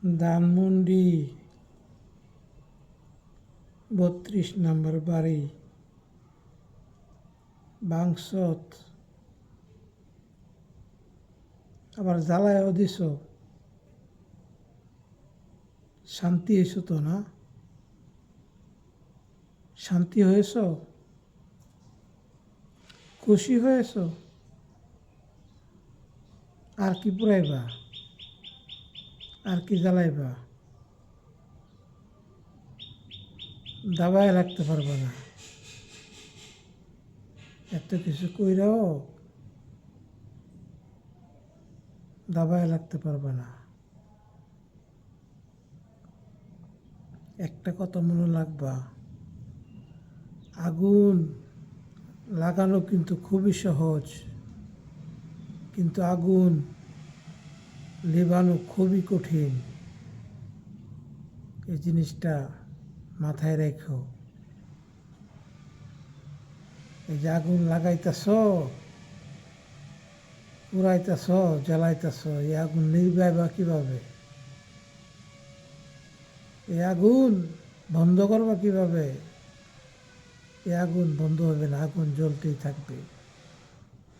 ধানমন্ডি ৩২ নম্বর বাড়ি বাংসত আবার জ্বালায়ও দিছ। শান্তি হয়েছ তো না? শান্তি হয়েছ? খুশি হয়েছ? আর কি পুরাইবা? আর কি জ্বালাইবা? দাবায় রাখতে পারবা না। এত কিছু কইরাও দাবায় রাখতে পারবা না। একটা কথা মনে রাখবা, আগুন লাগানো কিন্তু খুবই সহজ, কিন্তু আগুন নেভানো খুবই কঠিন। এই জিনিসটা মাথায় রেখো। এই যে আগুন লাগাইতেছ, পুরাইতেছ, জ্বালাইতেছ, এই আগুন নিভাইবা কিভাবে? এই আগুন বন্ধ করবা কিভাবে? এই আগুন বন্ধ হবে না, আগুন জ্বলতেই থাকবে।